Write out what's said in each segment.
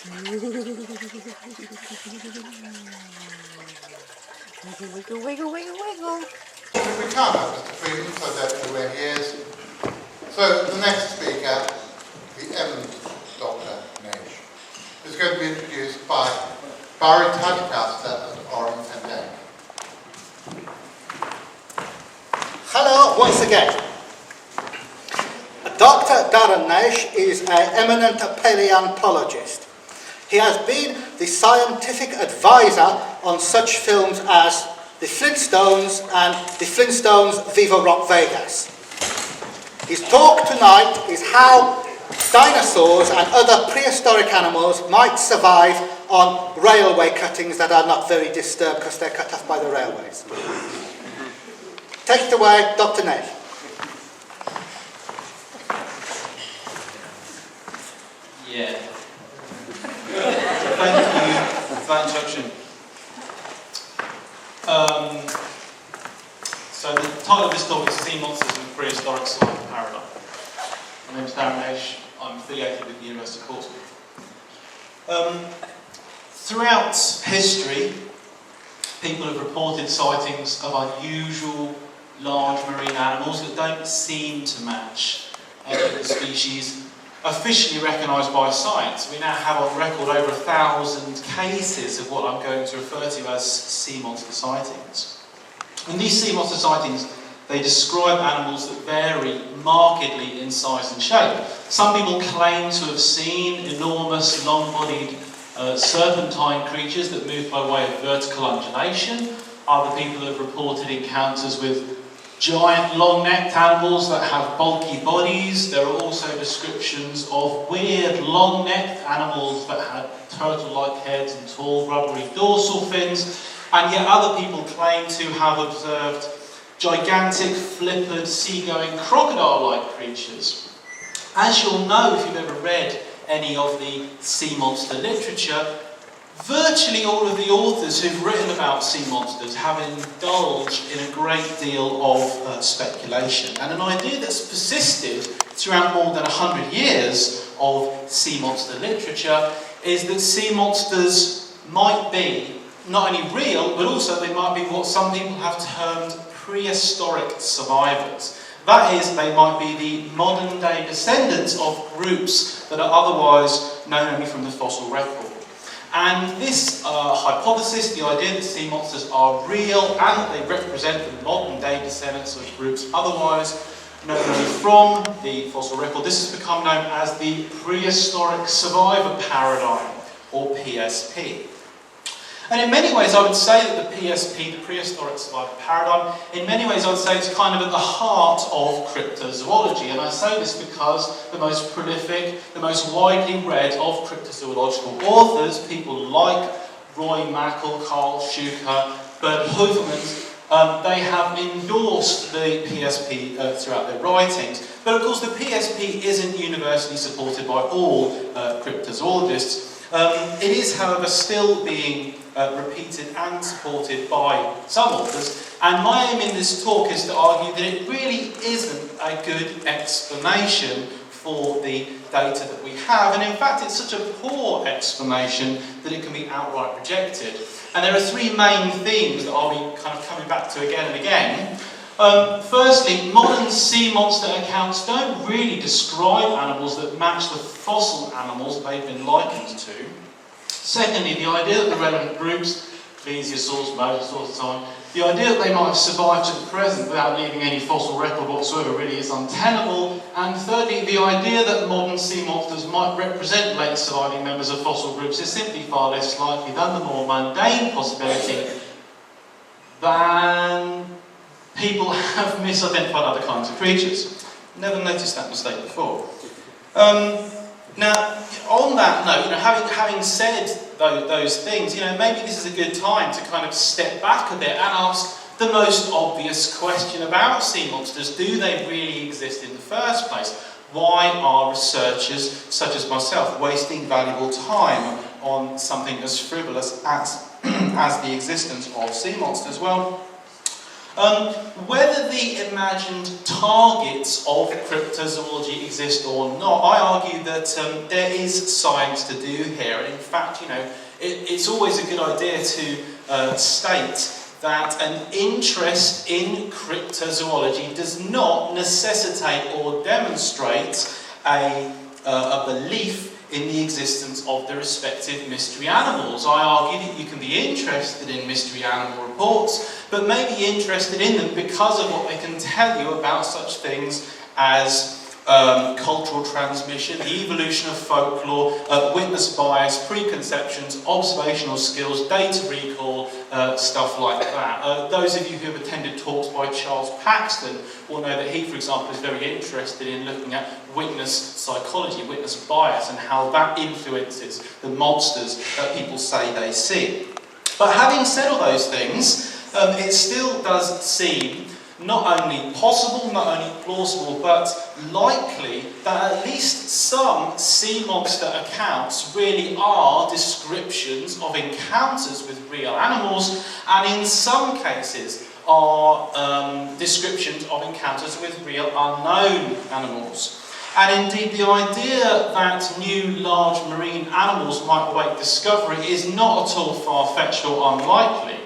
Wiggle, wiggle, wiggle, wiggle. We can't have Mr. Freeman, so I don't know where he is. So the next speaker, the 11th Dr. Naish, is going to be introduced by Barry Tadcaster and Oren Pendek. Hello once again. Dr. Darren Naish is an eminent paleontologist. He has been the scientific advisor on such films as The Flintstones and The Flintstones Viva Rock Vegas. His talk tonight is how dinosaurs and other prehistoric animals might survive on railway cuttings that are not very disturbed because they're cut off by the railways. Take it away, Dr. Naish. Yeah. Thank you for that introduction. So the title of this talk is Sea Monsters and Prehistoric Science Paradigm. My name is Darren Naish. I'm affiliated with the University of Portsmouth. Throughout history, people have reported sightings of unusual large marine animals that don't seem to match the species officially recognised by science. We now have on record over 1,000 cases of what I'm going to refer to as sea monster sightings. And these sea monster sightings, they describe animals that vary markedly in size and shape. Some people claim to have seen enormous, long-bodied serpentine creatures that move by way of vertical undulation. Other people have reported encounters with giant long-necked animals that have bulky bodies. There are also descriptions of weird long-necked animals that had turtle-like heads and tall rubbery dorsal fins. And yet other people claim to have observed gigantic, flippered, sea-going crocodile-like creatures. As you'll know if you've ever read any of the sea monster literature, virtually all of the authors who've written about sea monsters have indulged in a great deal of speculation. And an idea that's persisted throughout more than 100 years of sea monster literature is that sea monsters might be not only real, but also they might be what some people have termed prehistoric survivors. That is, they might be the modern day descendants of groups that are otherwise known only from the fossil record. And this hypothesis, the idea that sea monsters are real and that they represent the modern day descendants of groups otherwise known only from the fossil record, this has become known as the prehistoric survivor paradigm, or PSP. And in many ways I would say that the PSP, the prehistoric survivor paradigm, in many ways I would say it's kind of at the heart of cryptozoology. And I say this because the most prolific, the most widely read of cryptozoological authors, people like Roy Mackal, Carl Schuker, Bert Heuvelmans, they have endorsed the PSP throughout their writings. But of course the PSP isn't universally supported by all cryptozoologists. It is, however, still being repeated and supported by some authors, and my aim in this talk is to argue that it really isn't a good explanation for the data that we have, and in fact it's such a poor explanation that it can be outright rejected. And there are three main themes that I'll be kind of coming back to again and again. Firstly, modern sea monster accounts don't really describe animals that match the fossil animals they've been likened to. Secondly, the idea that the relevant groups, plesiosaurs, mosasaurs and so on, the idea that they might have survived to the present without leaving any fossil record whatsoever really is untenable. And thirdly, the idea that modern sea monsters might represent late surviving members of fossil groups is simply far less likely than the more mundane possibility than people have misidentified other kinds of creatures. Never noticed that mistake before. Now, on that note, having said those things, maybe this is a good time to kind of step back a bit and ask the most obvious question about sea monsters. Do they really exist in the first place? Why are researchers, such as myself, wasting valuable time on something as frivolous as the existence of sea monsters? Well, Whether the imagined targets of cryptozoology exist or not, I argue that there is science to do here. And in fact, you know, it's always a good idea to state that an interest in cryptozoology does not necessitate or demonstrate a belief in the existence of the respective mystery animals. I argue that you can be interested in mystery animal reports, but may be interested in them because of what they can tell you about such things as cultural transmission, the evolution of folklore, witness bias, preconceptions, observational skills, data recall, stuff like that. Those of you who have attended talks by Charles Paxton will know that he, for example, is very interested in looking at witness psychology, witness bias, and how that influences the monsters that people say they see. But having said all those things, it still does seem not only possible, not only plausible, but likely that at least some sea monster accounts really are descriptions of encounters with real animals, and in some cases are descriptions of encounters with real unknown animals. And indeed, the idea that new large marine animals might await discovery is not at all far-fetched or unlikely.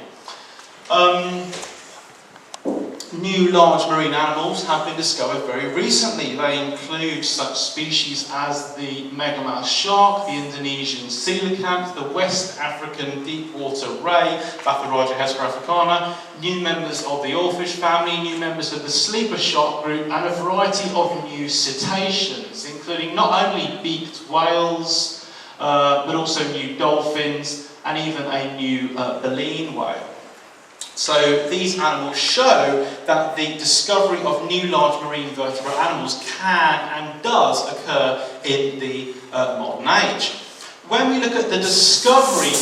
New large marine animals have been discovered very recently. They include such species as the megalith shark, the Indonesian coelacanth, the West African deepwater ray, Bathyroides hesperafricana, new members of the oarfish family, new members of the sleeper shark group, and a variety of new cetaceans, including not only beaked whales, but also new dolphins, and even a new baleen whale. So these animals show that the discovery of new large marine vertebrate animals can and does occur in the modern age. When we look at the discovery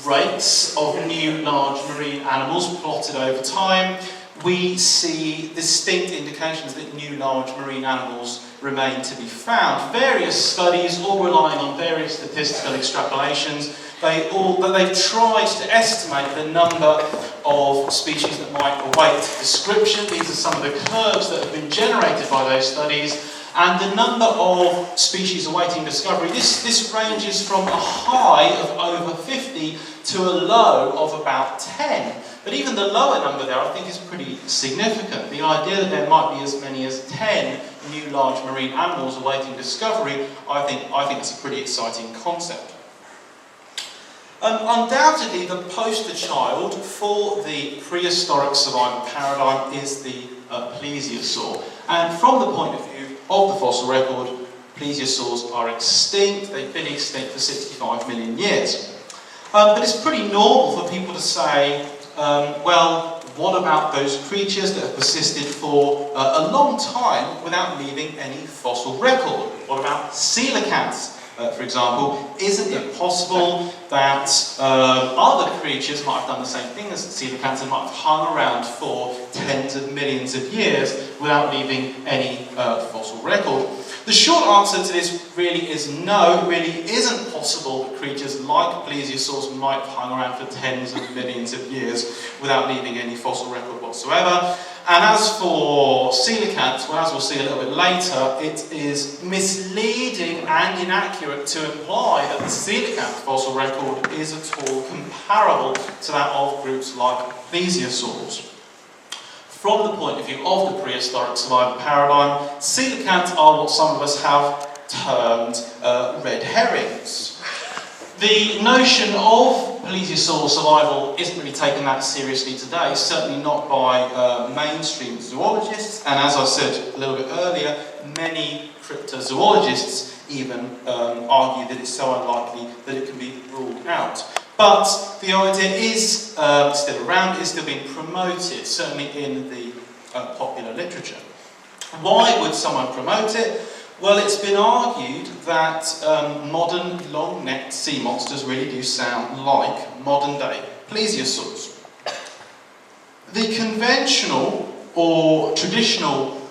rates of new large marine animals plotted over time, we see distinct indications that new large marine animals remain to be found. Various studies, all relying on various statistical extrapolations, they've tried to estimate the number of species that might await description. These are some of the curves that have been generated by those studies. And the number of species awaiting discovery, this ranges from a high of over 50 to a low of about 10. But even the lower number there, I think, is pretty significant. The idea that there might be as many as 10 new large marine animals awaiting discovery, I think it's a pretty exciting concept. Undoubtedly, the poster child for the prehistoric survival paradigm is the plesiosaur. And from the point of view of the fossil record, plesiosaurs are extinct. They've been extinct for 65 million years. But it's pretty normal for people to say, well, what about those creatures that have persisted for a long time without leaving any fossil record? What about coelacanths? For example, isn't it possible that other creatures might have done the same thing as coelacanths and might have hung around for tens of millions of years without leaving any fossil record? The short answer to this really is no. It really isn't possible that creatures like plesiosaurs might have hung around for tens of millions of years without leaving any fossil record whatsoever. And as for coelacanths, well, as we'll see a little bit later, it is misleading and inaccurate to imply that the coelacanth fossil record is at all comparable to that of groups like plesiosaurs. From the point of view of the prehistoric survival paradigm, coelacanths are what some of us have termed red herrings. The notion of plesiosaur survival isn't really taken that seriously today, certainly not by mainstream zoologists, and as I said a little bit earlier, many cryptozoologists even argue that it's so unlikely that it can be ruled out. But the idea is still around, it's still being promoted, certainly in the popular literature. Why would someone promote it? Well, it's been argued that modern long-necked sea monsters really do sound like modern-day plesiosaurs. The conventional or traditional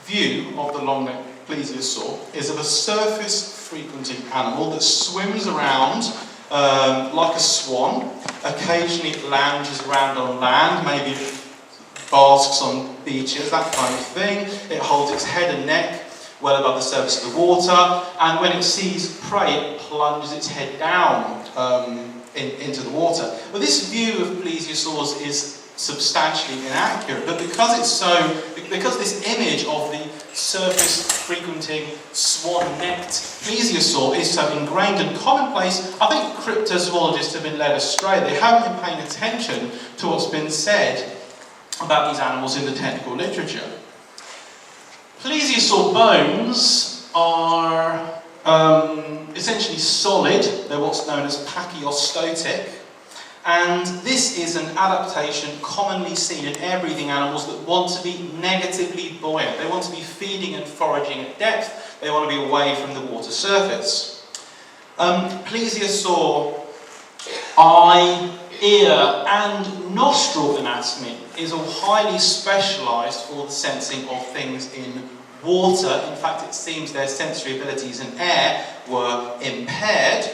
view of the long-necked plesiosaur is of a surface-frequenting animal that swims around like a swan, occasionally lounges around on land, maybe basks on beaches, that kind of thing. It holds its head and neck well above the surface of the water, and when it sees prey, it plunges its head down into the water. But this view of plesiosaurs is substantially inaccurate, but because this image of the surface-frequenting, swan-necked plesiosaur is so ingrained and commonplace, I think cryptozoologists have been led astray. They haven't been paying attention to what's been said about these animals in the technical literature. Plesiosaur bones are essentially solid. They're what's known as pachyostosic. And this is an adaptation commonly seen in air-breathing animals that want to be negatively buoyant. They want to be feeding and foraging at depth. They want to be away from the water surface. Plesiosaur eye, ear and nostril anatomy is all highly specialised for the sensing of things in water. In fact, it seems their sensory abilities in air were impaired.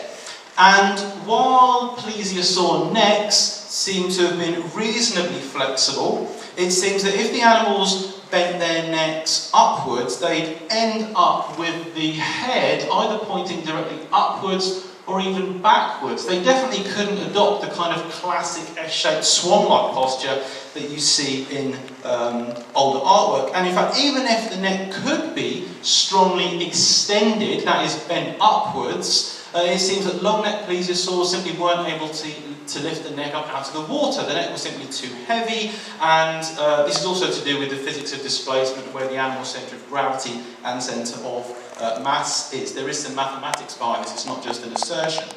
And while plesiosaur necks seem to have been reasonably flexible, it seems that if the animals bent their necks upwards, they'd end up with the head either pointing directly upwards or even backwards. They definitely couldn't adopt the kind of classic S-shaped swan-like posture that you see in older artwork. And in fact, even if the neck could be strongly extended, that is bent upwards, it seems that long-necked plesiosaurs simply weren't able to lift the neck up out of the water. The neck was simply too heavy, and this is also to do with the physics of displacement, where the animal centre of gravity and centre of mass is. There is some mathematics behind this, it's not just an assertion.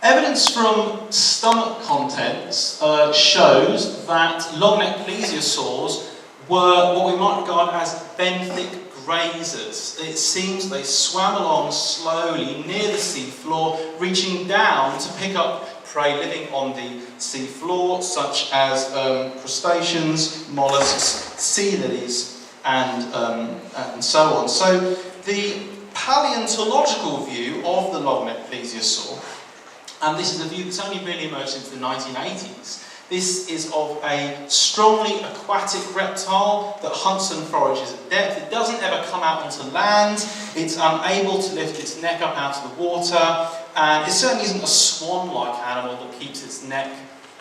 Evidence from stomach contents shows that long-necked plesiosaurs were what we might regard as benthic grazers. It seems they swam along slowly near the seafloor, reaching down to pick up prey living on the seafloor, such as crustaceans, mollusks, sea lilies, and so on. So the paleontological view of the long-necked plesiosaur, and this is a view that's only really emerged since the 1980s, this is of a strongly aquatic reptile that hunts and forages at depth. It doesn't ever come out onto land. It's unable to lift its neck up out of the water. And it certainly isn't a swan-like animal that keeps its neck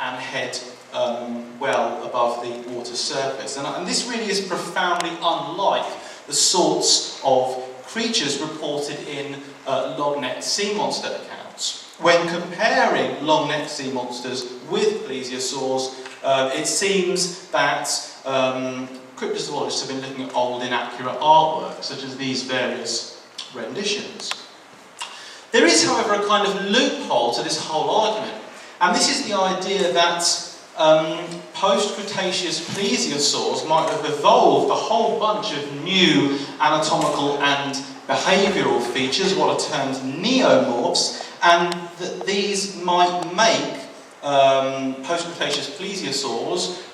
and head well above the water surface. And this really is profoundly unlike the sorts of creatures reported in long-necked sea monster accounts. When comparing long-necked sea monsters with plesiosaurs, it seems that cryptozoologists have been looking at old inaccurate artwork, such as these various renditions. There is, however, a kind of loophole to this whole argument, and this is the idea that post-Cretaceous plesiosaurs might have evolved a whole bunch of new anatomical and behavioural features, what are termed neomorphs, and that these might make post-Cretaceous plesiosaurs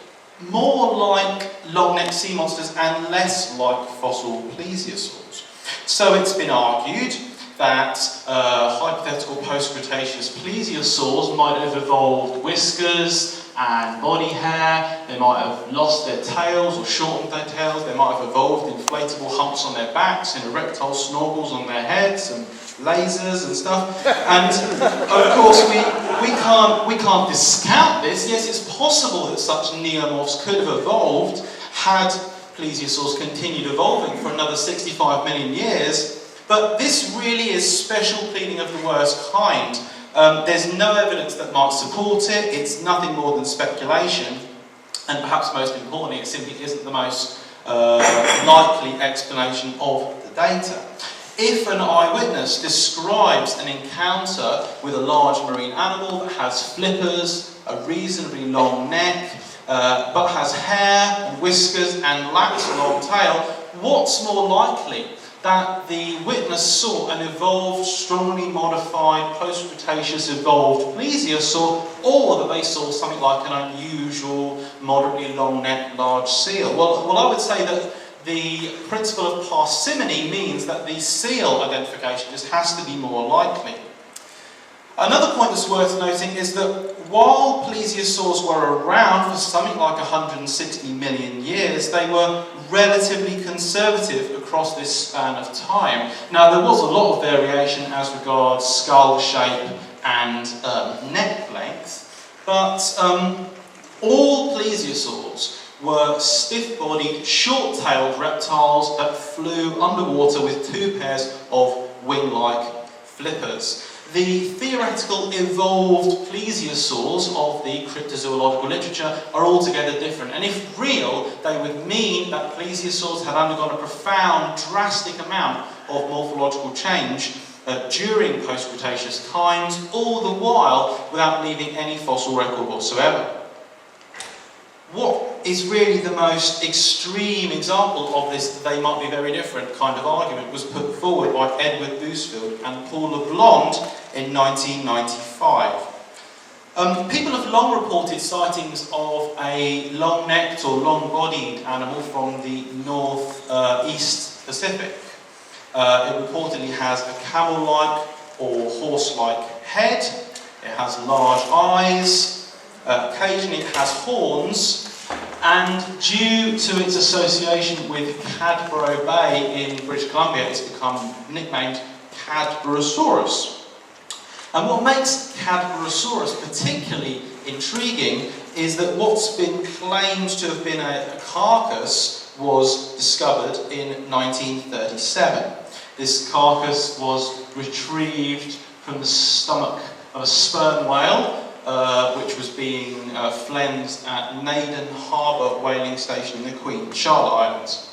more like long-necked sea monsters and less like fossil plesiosaurs. So it's been argued that hypothetical post-Cretaceous plesiosaurs might have evolved whiskers and body hair, they might have lost their tails or shortened their tails, they might have evolved inflatable humps on their backs and erectile snorkels on their heads and lasers and stuff. And of course we can't discount this. Yes, it's possible that such neomorphs could have evolved had plesiosaurs continued evolving for another 65 million years, but this really is special pleading of the worst kind. There's no evidence that might support it, it's nothing more than speculation, and perhaps most importantly, it simply isn't the most likely explanation of the data. If an eyewitness describes an encounter with a large marine animal that has flippers, a reasonably long neck, but has hair and whiskers and lacks a long tail, what's more likely? That the witness saw an evolved, strongly modified, post-Cretaceous evolved plesiosaur, or that they saw something like an unusual, moderately long-necked, large seal. Well, I would say that the principle of parsimony means that the seal identification just has to be more likely. Another point point that's worth noting is that while plesiosaurs were around for something like 160 million years, they were relatively conservative across this span of time. Now, there was a lot of variation as regards skull shape and neck length, but all plesiosaurs were stiff-bodied, short-tailed reptiles that flew underwater with 2 pairs of wing-like flippers. The theoretical evolved plesiosaurs of the cryptozoological literature are altogether different, and if real, they would mean that plesiosaurs had undergone a profound, drastic amount of morphological change during post-Cretaceous times, all the while without leaving any fossil record whatsoever. What is really the most extreme example of this "they might be very different" kind of argument was put forward by Edward Bousfield and Paul LeBlanc in 1995. People have long reported sightings of a long-necked or long-bodied animal from the north-east Pacific. It reportedly has a camel-like or horse-like head. It has large eyes. Occasionally it has horns, and due to its association with Cadborough Bay in British Columbia, it's become nicknamed Cadborosaurus. And what makes Cadborosaurus particularly intriguing is that what's been claimed to have been a carcass was discovered in 1937. This carcass was retrieved from the stomach of a sperm whale, which was being flensed at Naden Harbour whaling station in the Queen Charlotte Islands.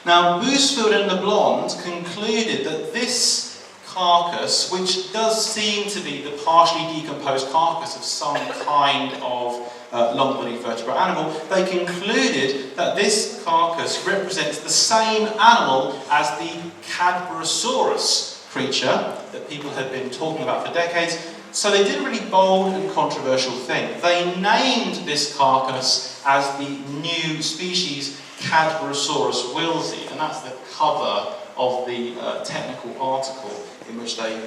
Now, Bousfield and LeBlanc concluded that this carcass, which does seem to be the partially decomposed carcass of some kind of long-bodied vertebrate animal, they concluded that this carcass represents the same animal as the Cadborosaurus creature that people had been talking about for decades. So they did a really bold and controversial thing. They named this carcass as the new species Cadborosaurus wilsey, and that's the cover of the technical article in which they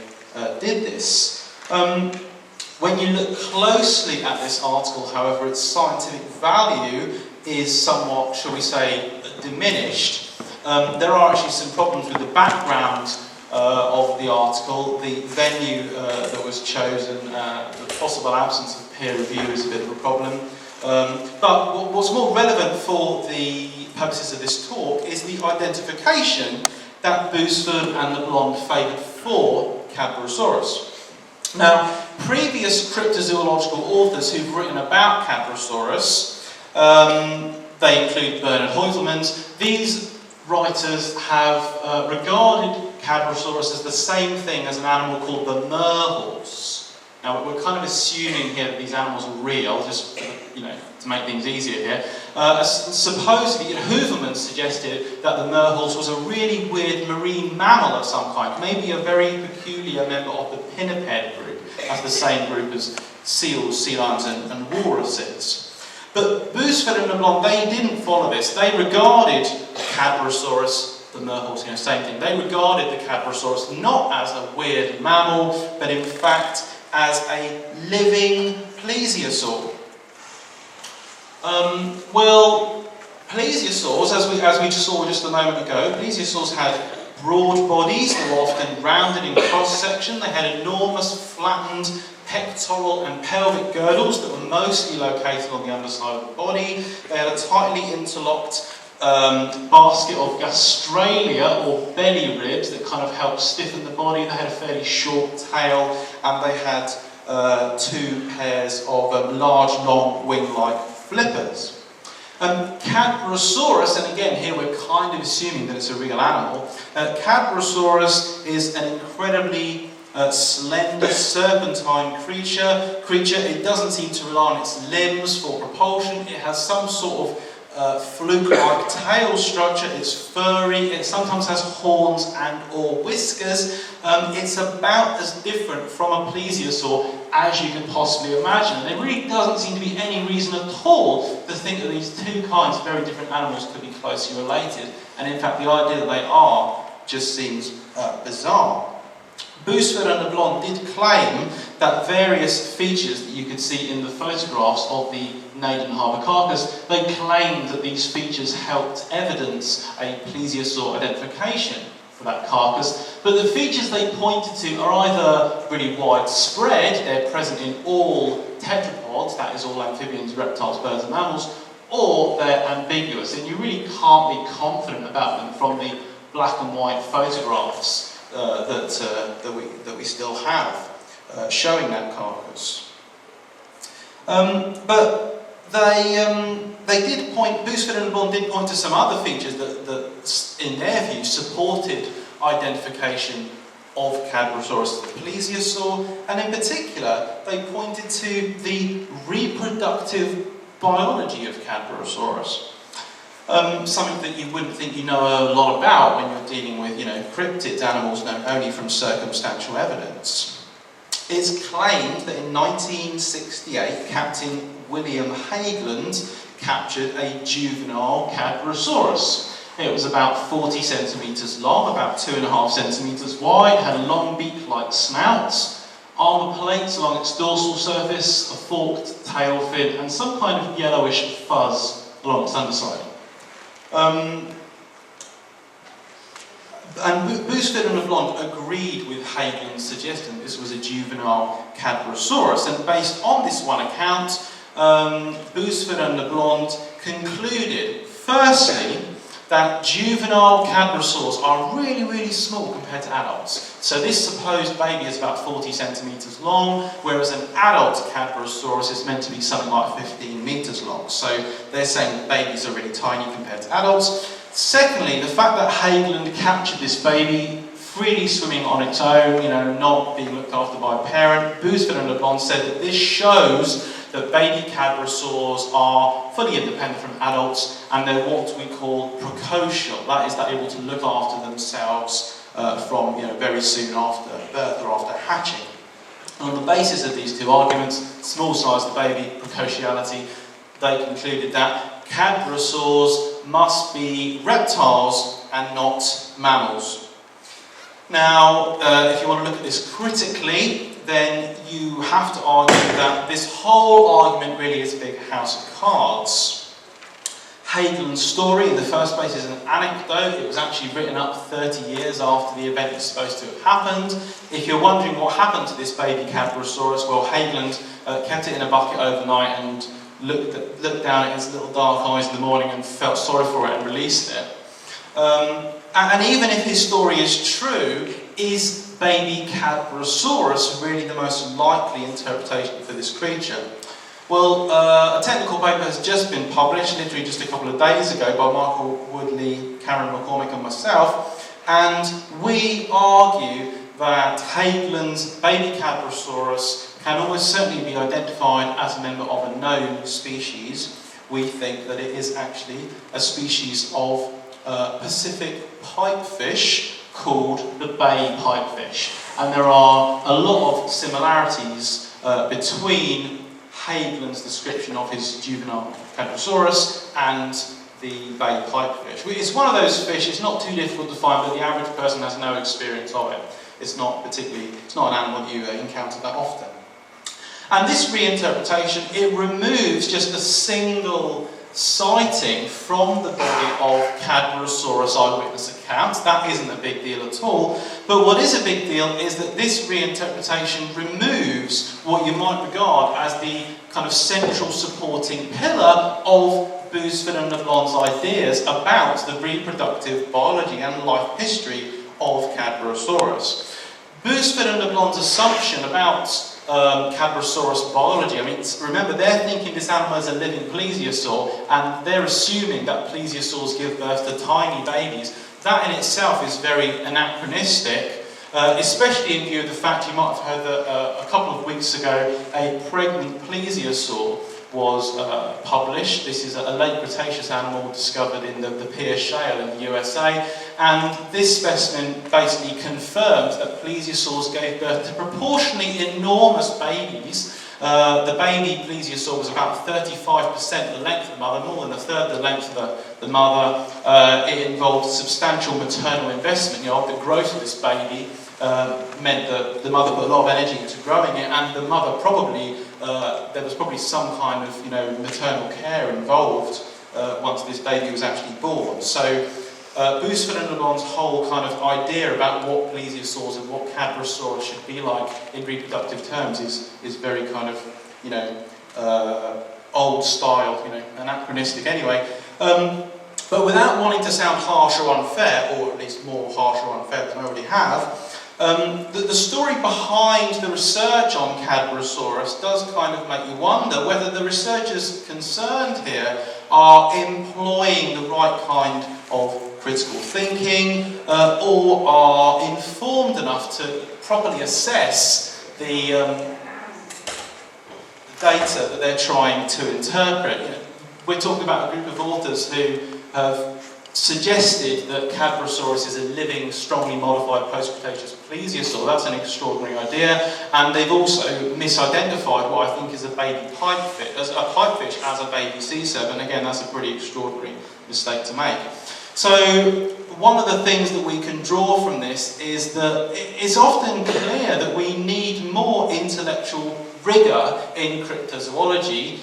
did this. When you look closely at this article, however, its scientific value is somewhat, shall we say, diminished. There are actually some problems with the background of the article. The venue that was chosen, the possible absence of peer review is a bit of a problem. But what's more relevant for the purposes of this talk is the identification that Bousfield and LeBlanc favoured for Cadborosaurus. Now, previous cryptozoological authors who've written about Cadborosaurus, they include Bernard Heuvelmans. These writers have regarded Cadborosaurus as the same thing as an animal called the merhorse. Now, we're kind of assuming here that these animals are real, just to make things easier here. Supposedly, Heuvelmans suggested that the merhorse was a really weird marine mammal of some kind, maybe a very peculiar member of the pinniped group, as the same group as seals, sea lions, and walruses. But Bousfield and LeBlanc, they didn't follow this. They regarded Cadborosaurus, the merhorse, same thing. They regarded the Cadborosaurus not as a weird mammal, but in fact as a living plesiosaur. Plesiosaurs, as we saw just a moment ago, plesiosaurs had broad bodies. They were often rounded in cross-section. They had enormous flattened pectoral and pelvic girdles that were mostly located on the underside of the body. They had a tightly interlocked basket of gastralia, or belly ribs, that kind of helped stiffen the body. They had a fairly short tail, and they had 2 pairs of large, long, wing-like flippers. Cadborosaurus, and again here we're kind of assuming that it's a real animal, Cadborosaurus is an incredibly slender, serpentine creature. It doesn't seem to rely on its limbs for propulsion. It has some sort of fluke-like tail structure. It's furry. It sometimes has horns and or whiskers. It's about as different from a plesiosaur as you can possibly imagine. And there really doesn't seem to be any reason at all to think that these 2 kinds of very different animals could be closely related. And in fact, the idea that they are just seems bizarre. Bousfield and LeBlanc did claim that various features that you could see in the photographs of the Naden Harbour carcass, they claimed that these features helped evidence a plesiosaur identification for that carcass, but the features they pointed to are either really widespread, they're present in all tetrapods, that is all amphibians, reptiles, birds and mammals, or they're ambiguous, and you really can't be confident about them from the black and white photographs that we still have showing that carcass. But they did point, Bousford and LeBlanc did point to some other features that in their view, supported identification of Cadborosaurus as a plesiosaur, and in particular, they pointed to the reproductive biology of Cadborosaurus. Something that you wouldn't think you know a lot about when you're dealing with, cryptids, animals known only from circumstantial evidence. It's claimed that in 1968, Captain William Hageland captured a juvenile Cadborosaurus. It was about 40 centimetres long, about 2.5 centimetres wide, had a long beak-like snout, armour plates along its dorsal surface, a forked tail fin, and some kind of yellowish fuzz along its underside. And Bousford and LeBlanc agreed with Hageland's suggestion that this was a juvenile Cadborosaurus, and based on this one account, Bousford and LeBlanc concluded, firstly, that juvenile Cadborosaurs are really, really small compared to adults. So this supposed baby is about 40 centimetres long, whereas an adult Cadborosaurus is meant to be something like 15 metres long. So they're saying that babies are really tiny compared to adults. Secondly, the fact that Hageland captured this baby freely swimming on its own, not being looked after by a parent, Bousford and LeBlanc said that this shows that baby Cadborosaurs are fully independent from adults and they're what we call precocial. That is, they're able to look after themselves from very soon after birth or after hatching. And on the basis of these two arguments, small size of the baby, precociality, they concluded that Cadborosaurs must be reptiles and not mammals. Now, if you want to look at this critically, then you have to argue that this whole argument really is a big house of cards. Hageland's story, in the first place, is an anecdote. It was actually written up 30 years after the event was supposed to have happened. If you're wondering what happened to this baby Cadborosaurus, well, Hageland kept it in a bucket overnight and looked down at his little dark eyes in the morning and felt sorry for it and released it. And even if his story is true, is baby Cadborosaurus really the most likely interpretation for this creature? Well, a technical paper has just been published, literally just a couple of days ago, by Michael Woodley, Karen McCormick and myself, and we argue that Hageland's baby Cadborosaurus can almost certainly be identified as a member of a known species. We think that it is actually a species of Pacific pipefish called the bay pipefish. And there are a lot of similarities between Hageland's description of his juvenile Cadborosaurus and the bay pipefish. It's one of those fish, it's not too difficult to find, but the average person has no experience of it. It's not an animal you encounter that often. And this reinterpretation, it removes just a single sighting from the body of Cadborosaurus eyewitness accounts. That isn't a big deal at all. But what is a big deal is that this reinterpretation removes what you might regard as the kind of central supporting pillar of Bousford and LeBlanc's ideas about the reproductive biology and life history of Cadborosaurus. Bousford and LeBlanc's assumption about Cadborosaurus biology, remember they're thinking this animal is a living plesiosaur and they're assuming that plesiosaurs give birth to tiny babies. That in itself is very anachronistic, especially in view of the fact you might have heard that a couple of weeks ago a pregnant plesiosaur was published. This is a late Cretaceous animal discovered in the Pierce Shale in the USA, and this specimen basically confirms that plesiosaurs gave birth to proportionally enormous babies. The baby plesiosaur was about 35% the length of the mother, more than a third the length of the mother. It involved substantial maternal investment, of the growth of this baby. meant that the mother put a lot of energy into growing it, and the mother probably, there was probably some kind of, maternal care involved once this baby was actually born. So Bousford and Le Bon's whole kind of idea about what plesiosaurs and what Cadborosaurus should be like in reproductive terms is very kind of, old style, anachronistic anyway. But without wanting to sound harsh or unfair, or at least more harsh or unfair than I already have, the story behind the research on Cadborosaurus does kind of make you wonder whether the researchers concerned here are employing the right kind of critical thinking, or are informed enough to properly assess the data that they're trying to interpret. We're talking about a group of authors who have suggested that Cadborosaurus is a living, strongly modified post-Cretaceous plesiosaur. That's an extraordinary idea, and they've also misidentified what I think is a baby pipefish, as a pipefish as a baby C7. Again, that's a pretty extraordinary mistake to make. So one of the things that we can draw from this is that it's often clear that we need more intellectual rigor in cryptozoology,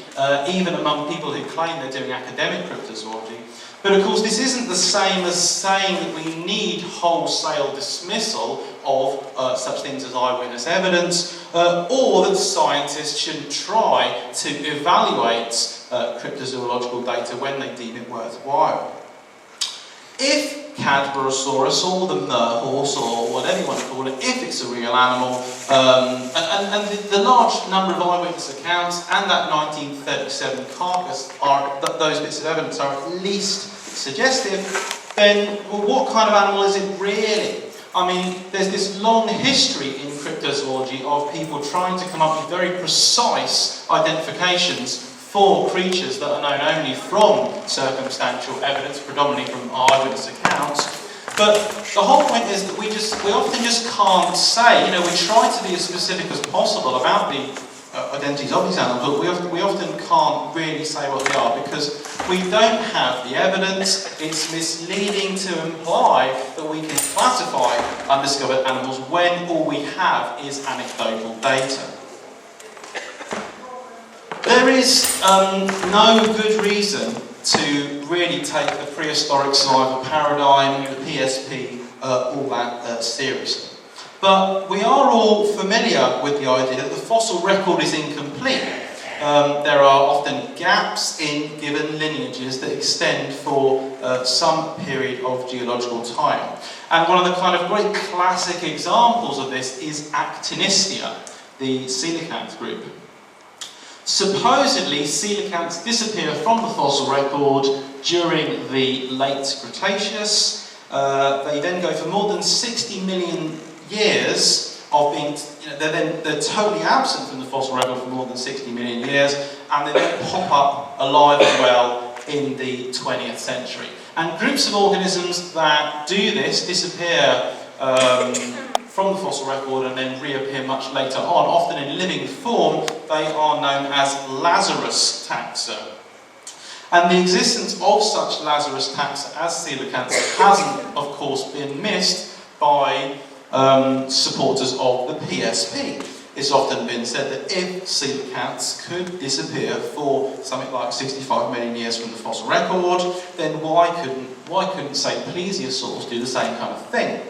even among people who claim they're doing academic cryptozoology. But of course, this isn't the same as saying that we need wholesale dismissal of such things as eyewitness evidence, or that scientists shouldn't try to evaluate cryptozoological data when they deem it worthwhile. If Cadborosaurus, or the merhorse, or whatever you want to call it, if it's a real animal, and the large number of eyewitness accounts and that 1937 carcass those bits of evidence are at least suggestive, then what kind of animal is it really? I mean, there's this long history in cryptozoology of people trying to come up with very precise identifications for creatures that are known only from circumstantial evidence, predominantly from eyewitness accounts. But the whole point is that we often just can't say, we try to be as specific as possible about the identities of these animals, but we often can't really say what they are because we don't have the evidence. It's misleading to imply that we can classify undiscovered animals when all we have is anecdotal data. There is no good reason to really take the prehistoric saliva paradigm, the PSP, all that seriously. But we are all familiar with the idea that the fossil record is incomplete. There are often gaps in given lineages that extend for some period of geological time. And one of the kind of great classic examples of this is Actinistia, the coelacanth group. Supposedly, coelacanths disappear from the fossil record during the late Cretaceous. They then go for more than 60 million years of being, they're totally absent from the fossil record for more than 60 million years, and they then pop up alive and well in the 20th century. And groups of organisms that do this disappear from the fossil record and then reappear much later on, often in living form. They are known as Lazarus taxa. And the existence of such Lazarus taxa as coelacanths hasn't, of course, been missed by supporters of the PSP. It's often been said that if coelacanths could disappear for something like 65 million years from the fossil record, then why couldn't say plesiosaurs do the same kind of thing?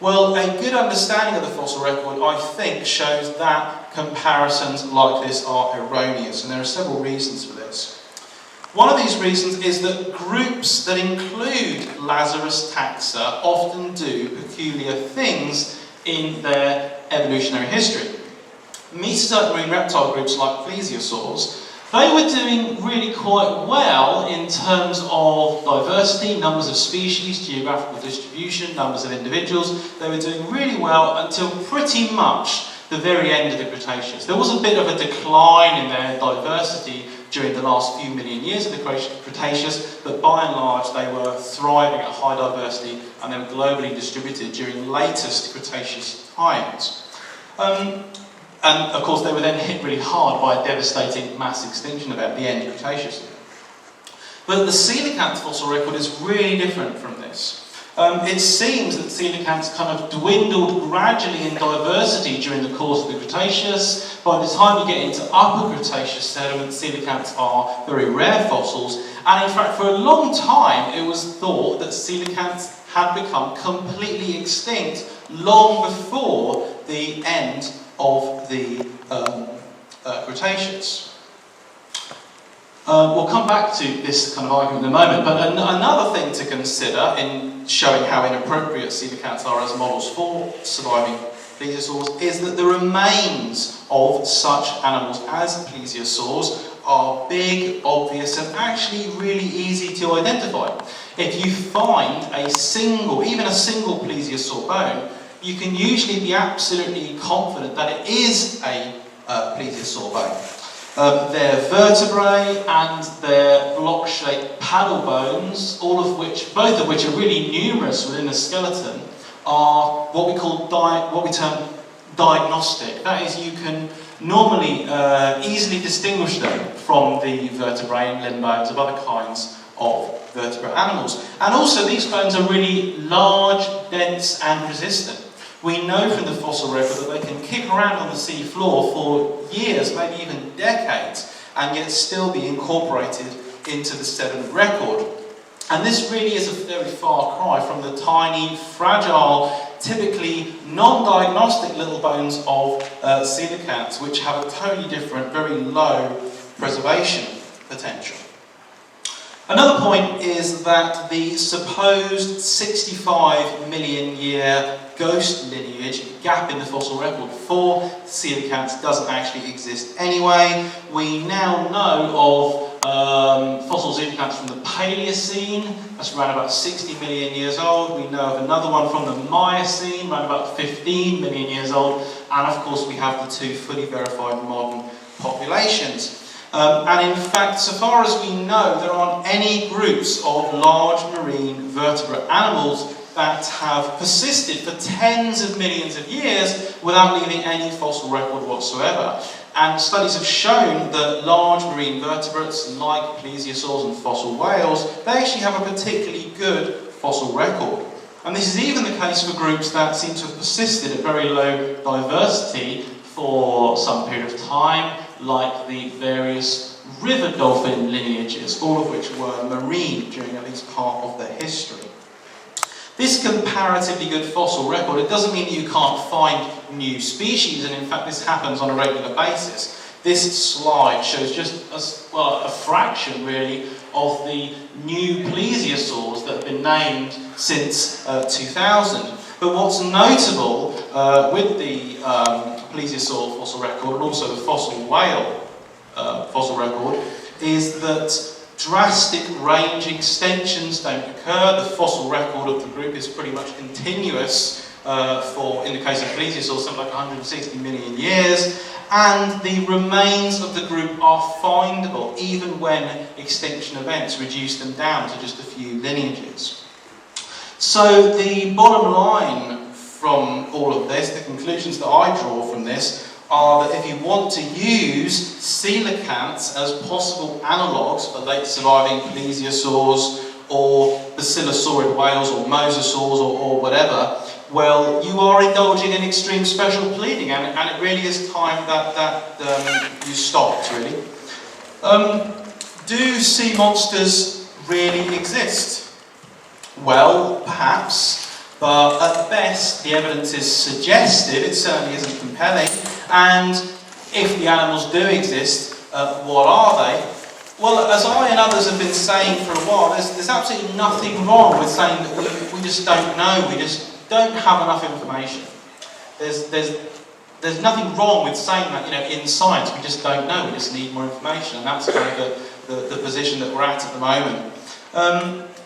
Well, a good understanding of the fossil record, I think, shows that comparisons like this are erroneous, and there are several reasons for this. One of these reasons is that groups that include Lazarus taxa often do peculiar things in their evolutionary history. Mesozoic marine reptile groups like plesiosaurs, they were doing really quite well in terms of diversity, numbers of species, geographical distribution, numbers of individuals. They were doing really well until pretty much the very end of the Cretaceous. There was a bit of a decline in their diversity during the last few million years of the Cretaceous, but by and large they were thriving at high diversity and then globally distributed during latest Cretaceous times. And of course they were then hit really hard by a devastating mass extinction about the end of Cretaceous. But the coelacanth fossil record is really different from this. It seems that coelacanths kind of dwindled gradually in diversity during the course of the Cretaceous. By the time you get into Upper Cretaceous sediments, coelacanths are very rare fossils. And in fact, for a long time, it was thought that coelacanths had become completely extinct long before the end of the Cretaceous. We'll come back to this kind of argument in a moment, but another thing to consider in showing how inappropriate coelacanths are as models for surviving plesiosaurs is that the remains of such animals as plesiosaurs are big, obvious, and actually really easy to identify. If you find even a single plesiosaur bone, you can usually be absolutely confident that it is a plesiosaur bone. Their vertebrae and their block-shaped paddle bones, both of which are really numerous within the skeleton, are what we term diagnostic. That is, you can normally easily distinguish them from the vertebrae and limb bones of other kinds of vertebrate animals. And also, these bones are really large, dense, and resistant. We know from the fossil record that they can kick around on the sea floor for years, maybe even decades, and yet still be incorporated into the sediment record. And this really is a very far cry from the tiny, fragile, typically non-diagnostic little bones of coelacanths, which have a totally different, very low preservation potential. Another point is that the supposed 65 million year ghost lineage gap in the fossil record for coelacanths doesn't actually exist anyway. We now know of fossil coelacanths from the Paleocene, that's around about 60 million years old. We know of another one from the Miocene, around about 15 million years old. And of course we have the two fully verified modern populations. And in fact, so far as we know, there aren't any groups of large marine vertebrate animals that have persisted for tens of millions of years without leaving any fossil record whatsoever. And studies have shown that large marine vertebrates like plesiosaurs and fossil whales, they actually have a particularly good fossil record. And this is even the case for groups that seem to have persisted at very low diversity for some period of time, like the various river dolphin lineages, all of which were marine during at least part of their history. This comparatively good fossil record, it doesn't mean that you can't find new species, and in fact this happens on a regular basis. This slide shows just a fraction really of the new plesiosaurs that have been named since 2000. But what's notable with the plesiosaur fossil record and also the fossil whale fossil record is that drastic range extensions don't occur. The fossil record of the group is pretty much continuous in the case of plesiosaurs, something like 160 million years, and the remains of the group are findable even when extinction events reduce them down to just a few lineages. So the bottom line from all of this, the conclusions that I draw from this, are that if you want to use coelacanths as possible analogues for late surviving plesiosaurs or basilosaurid whales or mosasaurs or whatever, well, you are indulging in extreme special pleading, and it really is time that you stopped, really. Do sea monsters really exist? Well, perhaps. But at best, the evidence is suggestive, it certainly isn't compelling. And if the animals do exist, what are they? Well, as I and others have been saying for a while, there's absolutely nothing wrong with saying that we just don't know, we just don't have enough information. There's nothing wrong with saying that, in science, we just don't know, we just need more information. And that's kind of the position that we're at the moment.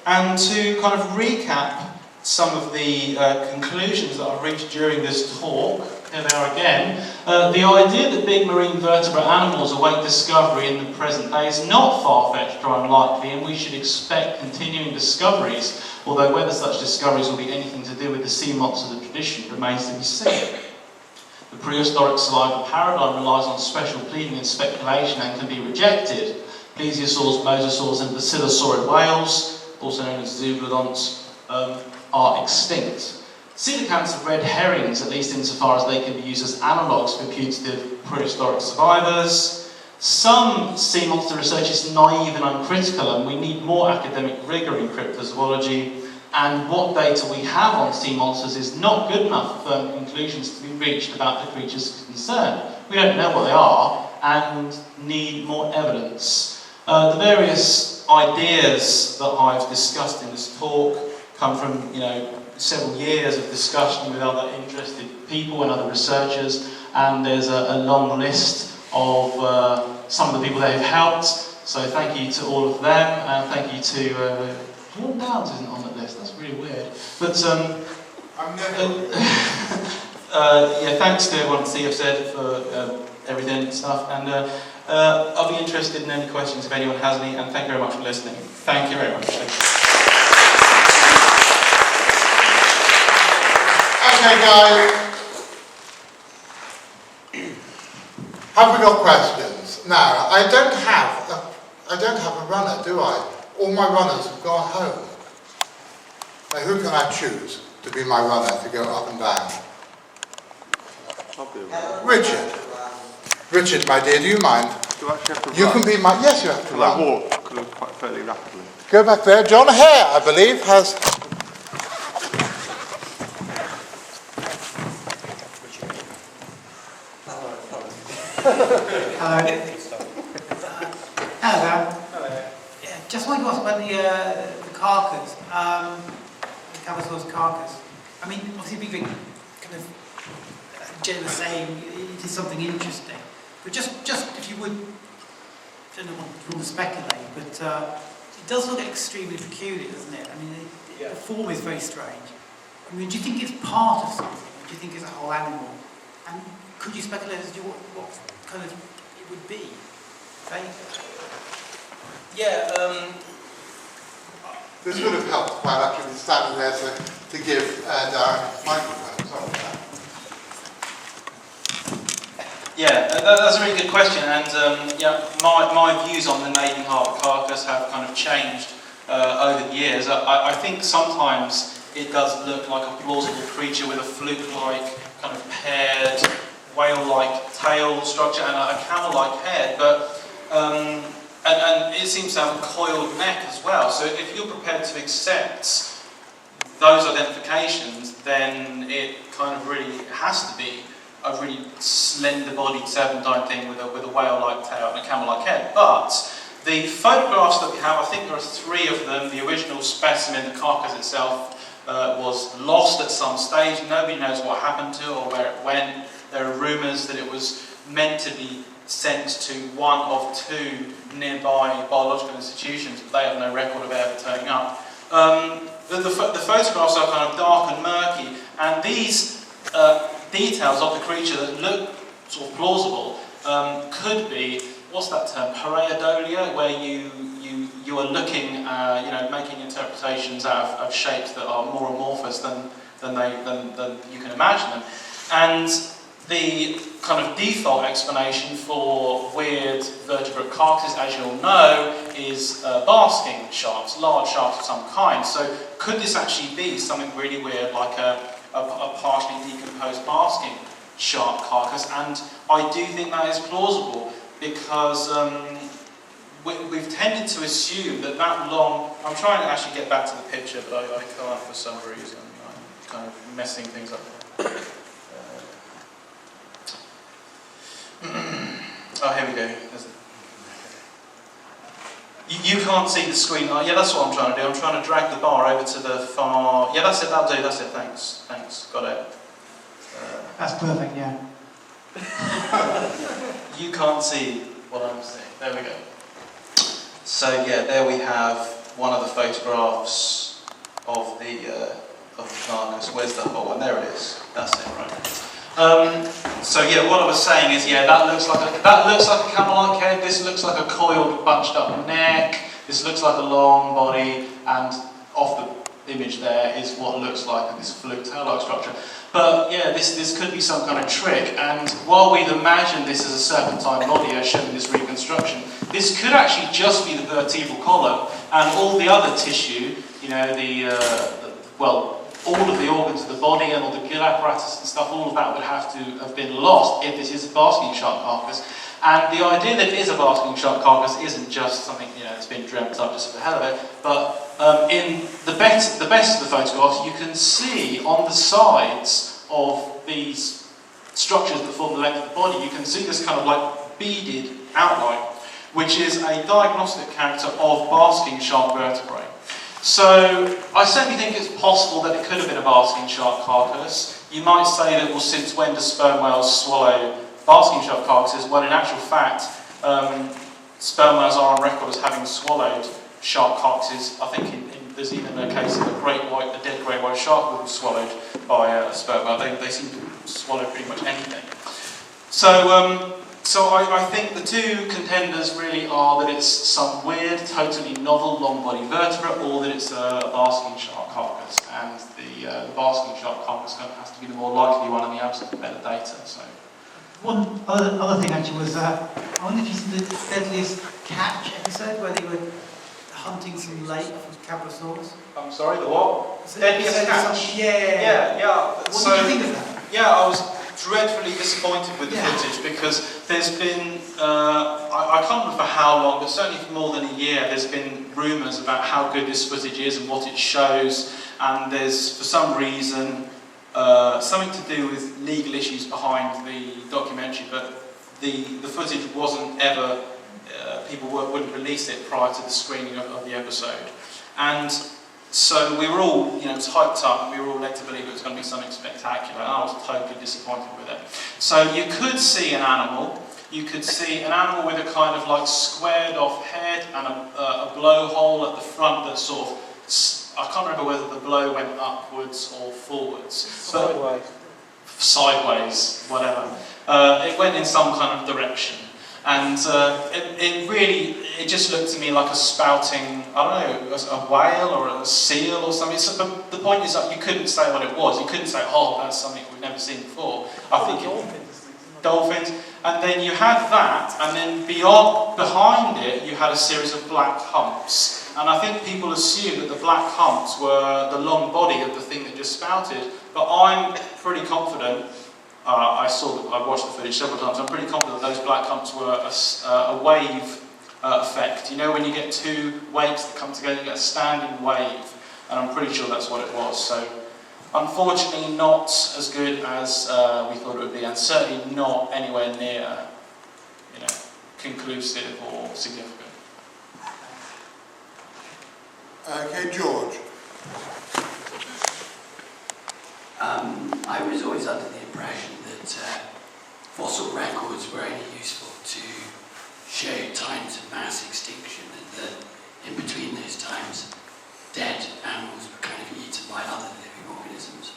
And to kind of recap some of the conclusions that I've reached during this talk, here they are again. The idea that big marine vertebrate animals await discovery in the present day is not far-fetched or unlikely, and we should expect continuing discoveries, although whether such discoveries will be anything to do with the sea monsters of tradition remains to be seen. The prehistoric survival paradigm relies on special pleading and speculation and can be rejected. Plesiosaurs, mosasaurs and basilosaurid whales, also known as zeuglodonts, are extinct. Coelacanths are red herrings, at least insofar as they can be used as analogues for putative prehistoric survivors. Some sea monster research is naive and uncritical, and we need more academic rigour in cryptozoology. And what data we have on sea monsters is not good enough for firm conclusions to be reached about the creatures concerned. We don't know what they are and need more evidence. The various ideas that I've discussed in this talk come from, several years of discussion with other interested people and other researchers, and there's a long list of some of the people that have helped. So thank you to all of them, and thank you to Paul Downs isn't on that list. That's really weird. But I'm never. thanks to everyone at CFZ for everything and stuff, and I'll be interested in any questions if anyone has any, and thank you very much for listening. Thank you very much. Okay, guys. Have we got questions? Now, I don't have a runner, do I? All my runners have gone home. Now, who can I choose to be my runner to go up and down? I'll be around. Richard. Richard, my dear, do you mind? Do I actually have to You run? can be my... Yes, you have to Can I run. walk quite fairly rapidly? Go back there. John Hare, I believe, has... Hello. Hello. Yeah, just wanted to ask about the carcass, the Cadborosaurus carcass. I mean, obviously, it'd be kind of generally saying it is something interesting, but just if you would, I don't want to speculate, but it does look extremely peculiar, doesn't it? I mean, the form is very strange. I mean, do you think it's part of something? Or do you think it's a whole animal? And could you speculate as to what kind of it would be? This would have helped quite actually standing there to give Darren his microphone. Sorry about that. That's a really good question, and my views on the Navy heart carcass have kind of changed over the years. I think sometimes it does look like a plausible creature with a fluke-like, kind of paired, whale-like tail structure and a camel-like head, but and it seems to have a coiled neck as well. So if you're prepared to accept those identifications, then it kind of really has to be a really slender-bodied serpentine thing with a whale-like tail and a camel-like head. But the photographs that we have, I think there are 3 of them. The original specimen, the carcass itself, was lost at some stage. Nobody knows what happened to it or where it went. There are rumours that it was meant to be sent to one of 2 nearby biological institutions, but they have no record of it ever turning up. The photographs are kind of dark and murky, and these details of the creature that look sort of plausible could be, what's that term, pareidolia, where you are looking, making interpretations out of shapes that are more amorphous than you can imagine them. And the kind of default explanation for weird vertebrate carcasses, as you'll know, is basking sharks, large sharks of some kind. So could this actually be something really weird, like a partially decomposed basking shark carcass? And I do think that is plausible, because we've tended to assume that long... I'm trying to actually get back to the picture, but I can't for some reason. I'm kind of messing things up. Oh, here we go. You can't see the screen. Oh, yeah, that's what I'm trying to do. I'm trying to drag the bar over to the far... Yeah, that's it. That'll do. That's it. Thanks. Got it. That's perfect, yeah. You can't see what I'm seeing. There we go. So yeah, there we have one of the photographs of the carcass. Where's the hole? And there it is. That's it, right? So yeah, what I was saying is, that looks like a camel-like head. This looks like a coiled, bunched-up neck. This looks like a long body, and off the image there is what looks like this fluke tail-like structure. But yeah, this could be some kind of trick. And while we've imagined this as a serpentine body, as shown in this reconstruction, this could actually just be the vertebral column, and all the other tissue, all of the organs of the body and all the gill apparatus and stuff, all of that would have to have been lost if this is a basking shark carcass. And the idea that it is a basking shark carcass isn't just something that's been dreamt up just for the hell of it, but in the best of the photographs, you can see on the sides of these structures that form the length of the body, you can see this kind of like beaded outline, which is a diagnostic character of basking shark vertebrae. So I certainly think it's possible that it could have been a basking shark carcass. You might say that, well, since when do sperm whales swallow basking shark carcasses? Well, in actual fact, sperm whales are on record as having swallowed shark carcasses. I think there's even a case of a dead great white shark that was swallowed by a sperm whale. They seem to swallow pretty much anything. So I think the two contenders really are that it's some weird, totally novel long body vertebrate, or that it's a basking shark carcass. And the basking shark carcass has to be the more likely one in the absence of better data. So. One other thing actually was, I wonder if you see the Deadliest Catch episode where they were hunting some lake with Cadborosaurus. I'm sorry, the what? Deadliest Catch? Yeah. What did you think of that? Yeah, I was dreadfully disappointed with the footage because there's been, I can't remember for how long, but certainly for more than a year, there's been rumours about how good this footage is and what it shows, and there's, for some reason, something to do with legal issues behind the documentary, but the footage wasn't ever, people wouldn't release it prior to the screening of the episode. And so we were all, it was hyped up, and we were all led to believe it was going to be something spectacular, and I was totally disappointed with it. So you could see an animal. You could see an animal with a kind of like squared off head and a blowhole at the front that sort of, I can't remember whether the blow went upwards or forwards. Sideways, whatever. It went in some kind of direction. And it just looked to me like a spouting, I don't know, a whale or a seal or something. So, but the point is that you couldn't say what it was. You couldn't say, oh, that's something we've never seen before. I think dolphins. And then you had that, and then behind it, you had a series of black humps. And I think people assume that the black humps were the long body of the thing that just spouted. But I'm pretty confident. I watched the footage several times. I'm pretty confident that those black humps were a wave effect. You know, when you get two waves that come together, you get a standing wave, and I'm pretty sure that's what it was. So, unfortunately, not as good as we thought it would be, and certainly not anywhere near, conclusive or significant. Okay, George. I was always under the impression that fossil records were only useful to show times of mass extinction, and that in between those times, dead animals were kind of eaten by other living organisms.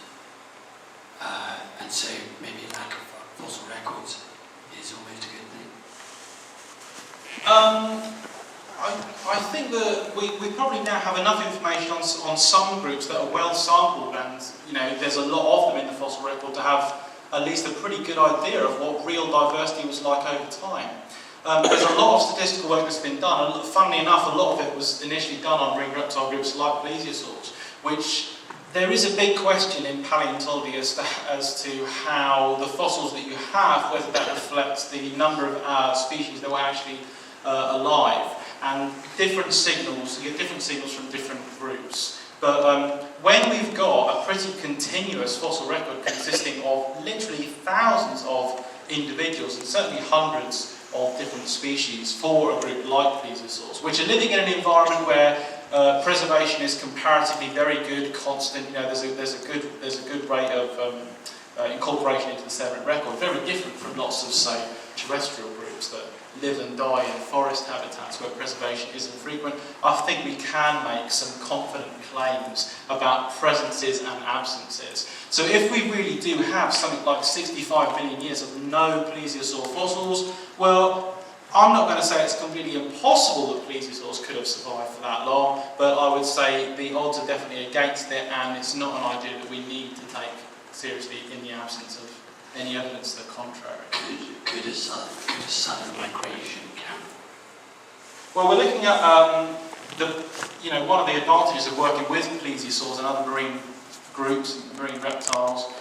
And so maybe a lack of fossil records is almost a good thing. I think that we probably now have enough information on some groups that are well sampled, and there's a lot of them in the fossil record to have at least a pretty good idea of what real diversity was like over time. There's a lot of statistical work that's been done, and funnily enough, a lot of it was initially done on ring reptile groups like plesiosaurs, which there is a big question in paleontology as to how the fossils that you have, whether that reflects the number of species that were actually alive. And different signals, you get different signals from different groups. But when we've got a pretty continuous fossil record consisting of literally thousands of individuals, and certainly hundreds of different species for a group like plesiosaurs, which are living in an environment where preservation is comparatively very good, constant. There's a good rate of incorporation into the sediment record, very different from lots of, say, terrestrial groups that live and die in forest habitats where preservation isn't frequent. I think we can make some confident claims about presences and absences. So if we really do have something like 65 million years of no plesiosaur fossils, well, I'm not going to say it's completely impossible that plesiosaurs could have survived for that long, but I would say the odds are definitely against it, and it's not an idea that we need to take seriously in the absence of any evidence to the contrary. Could a sudden migration count? Well, we're looking at one of the advantages of working with plesiosaurs and other marine groups, marine reptiles,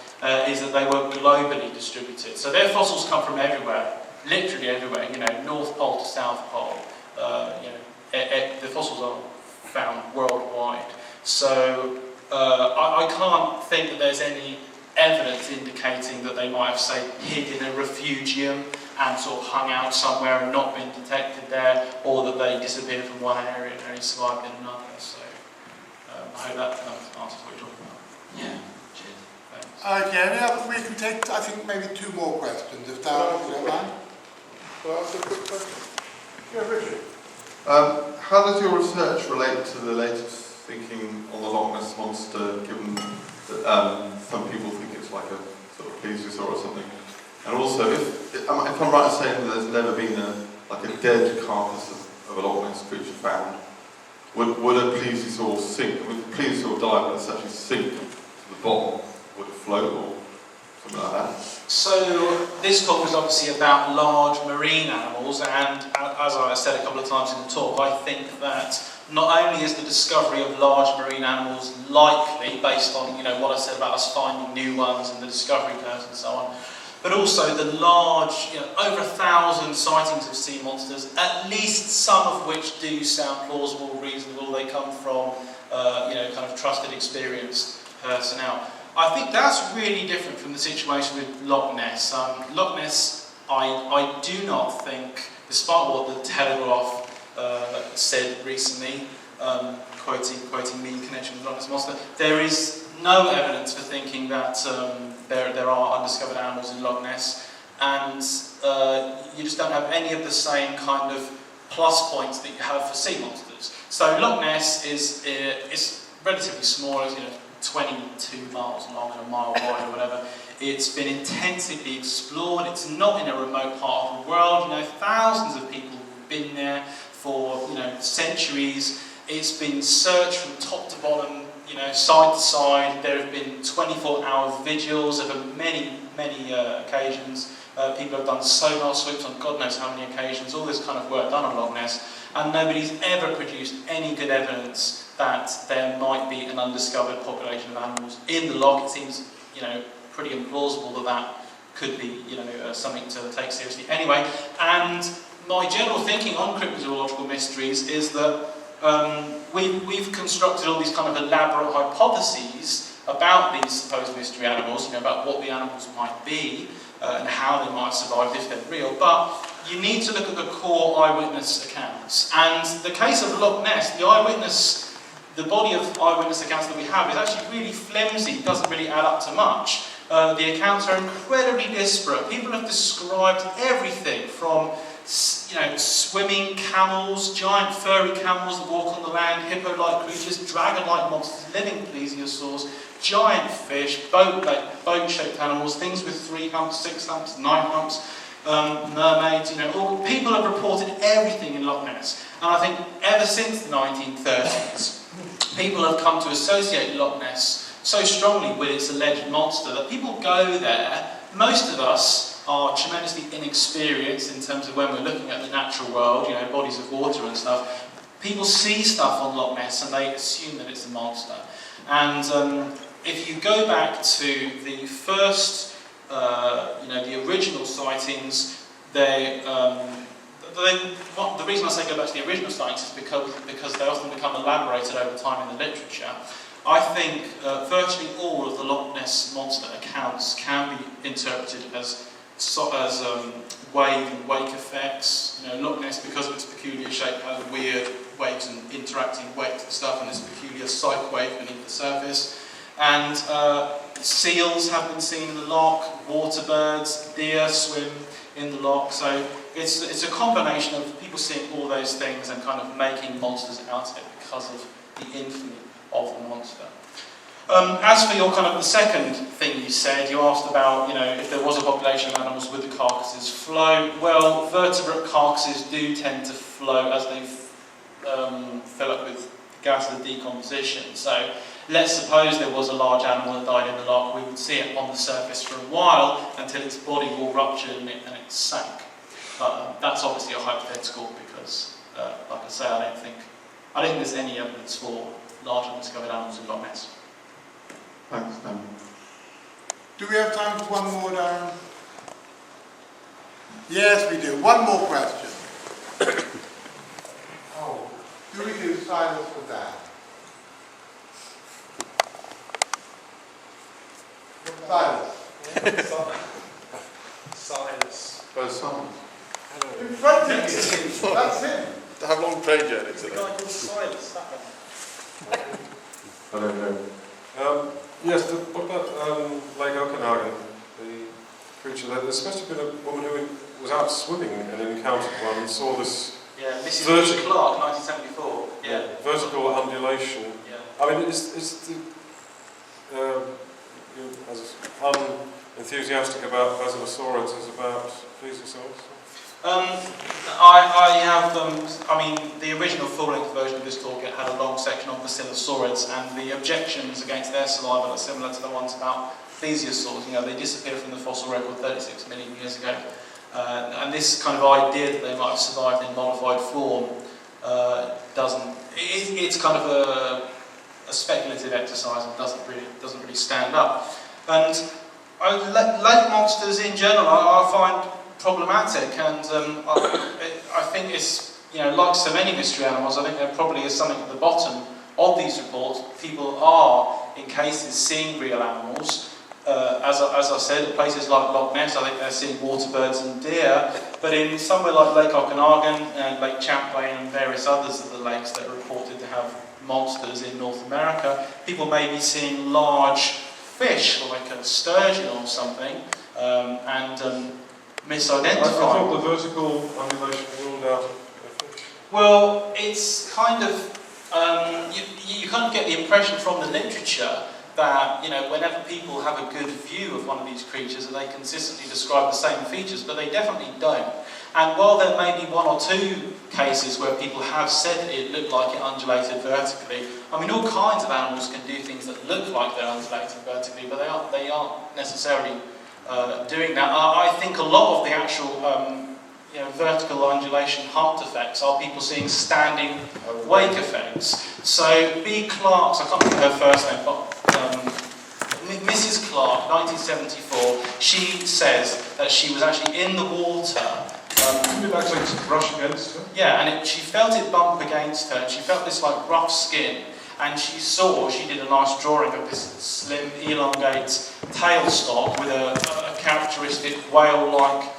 is that they were globally distributed. So their fossils come from everywhere, literally everywhere, you know, North Pole to South Pole. You know, the fossils are found worldwide. So I can't think that there's any evidence indicating that they might have, say, hid in a refugium and sort of hung out somewhere and not been detected there, or that they disappeared from one area and only survived in another. So I hope that answers what you're talking about. Yeah, cheers. Thanks. Okay, any other, we can take, I think, maybe 2 more questions, if Darren, you don't mind. Can I ask a quick question? Yeah, Richard. How does your research relate to the latest thinking on the Loch Ness Monster, given that some people think it's like a sort of plesiosaur or something? And also, if I'm right in saying that there's never been a dead carcass of a Loch Ness creature found, would a plesiosaur sink? Would a plesiosaur die, but it's actually sink to the bottom? Would it float or something like that? So this talk is obviously about large marine animals, and as I said a couple of times in the talk, I think that not only is the discovery of large marine animals likely, based on what I said about us finding new ones and the discovery curves and so on, but also the large, over 1,000 sightings of sea monsters, at least some of which do sound plausible, reasonable. They come from, kind of trusted, experienced personnel. I think that's really different from the situation with Loch Ness. Loch Ness, I do not think, despite what the Telegraph said recently, quoting me in connection with Loch Ness Monster, there is no evidence for thinking that there are undiscovered animals in Loch Ness, and you just don't have any of the same kind of plus points that you have for sea monsters. So Loch Ness is relatively small, 22 miles long and a mile wide or whatever. It's been intensively explored. It's not in a remote part of the world. Thousands of people have been there for centuries. It's been searched from top to bottom, side to side. There have been 24-hour vigils over many occasions. People have done sonar sweeps on God knows how many occasions. All this kind of work done on Loch Ness, and nobody's ever produced any good evidence that there might be an undiscovered population of animals in the loch. It seems, pretty implausible that could be, something to take seriously anyway. And my general thinking on cryptozoological mysteries is that we've constructed all these kind of elaborate hypotheses about these supposed mystery animals, about what the animals might be and how they might have survived if they're real. But you need to look at the core eyewitness accounts. And the case of Loch Ness, the body of eyewitness accounts that we have is actually really flimsy, doesn't really add up to much. The accounts are incredibly disparate. People have described everything from swimming camels, giant furry camels that walk on the land, hippo-like creatures, dragon-like monsters, living plesiosaurs, giant fish, boat-shaped animals, things with 3 humps, 6 humps, 9 humps, mermaids, people have reported everything in Loch Ness. And I think ever since the 1930s, people have come to associate Loch Ness so strongly with its alleged monster that people go there. Most of us are tremendously inexperienced in terms of when we're looking at the natural world, bodies of water and stuff. People see stuff on Loch Ness and they assume that it's a monster. And if you go back to the first, the original sightings, the reason I say go back to the original sightings is because they often become elaborated over time in the literature. I think virtually all of the Loch Ness Monster accounts can be interpreted as wave and wake effects. Loch Ness, because of its peculiar shape, has weird waves and interacting wakes and stuff, and this peculiar psych wave beneath the surface. And seals have been seen in the loch, water birds, deer swim in the loch. So it's a combination of people seeing all those things and kind of making monsters out of it because of the infamy of the monster. As for your kind of the second thing you said, you asked about, if there was a population of animals, would the carcasses float? Well, vertebrate carcasses do tend to float as they fill up with gas of decomposition. So let's suppose there was a large animal that died in the loch, we would see it on the surface for a while until its body will rupture and it sank. But that's obviously a hypothetical because, like I say, I don't think there's any evidence for large undiscovered animals in Loch Ness. Thanks, Dan. Do we have time for one more, Darren? Yes, we do. One more question. Oh, do we do silence for Dan? Silence. Silence. Both songs. In front of you. That's him. I have a long train journey The today. guy called Silence, that one. I don't know. Yes, what about Lake Okanagan, the creature? There's supposed to have been a woman who was out swimming and encountered one and saw this Yeah, Mrs. Clark, 1974. Yeah. vertical undulation. Yeah. I mean, is the you as unenthusiastic about plesiosaurs as about plesiosaurs? I have, I mean, the original full-length version of this talk had a long section on plesiosaurs, and the objections against their saliva are similar to the ones about plesiosaurs. You know, they disappeared from the fossil record 36 million years ago. And this kind of idea that they might have survived in modified form it's kind of a speculative exercise and doesn't really stand up. And lake monsters in general I find problematic, and I think it's, you know, like so many mystery animals, I think there probably is something at the bottom of these reports. People are, in cases, seeing real animals. As I said, at places like Loch Ness, I think they're seeing water birds and deer, but in somewhere like Lake Okanagan and Lake Champlain and various others of the lakes that are reported to have monsters in North America, people may be seeing large fish, like a sturgeon or something, and misidentifying. I thought the vertical undulation ruled out a fish. Well, it's kind of, you kind of get the impression from the literature that, you know, whenever people have a good view of one of these creatures, that they consistently describe the same features, but they definitely don't. And while there may be one or two cases where people have said it looked like it undulated vertically, I mean, all kinds of animals can do things that look like they're undulating vertically, but they aren't necessarily doing that. I think a lot of the actual you know, vertical undulation hump effects are people seeing standing wake effects. So B. Clark's, I can't remember her first name, but Mrs. Clark, 1974, she says that she was actually in the water. Didn't it actually brush against her? Yeah, and she felt it bump against her, and she felt this like rough skin, and she did a nice drawing of this slim, elongate tailstock with a characteristic whale-like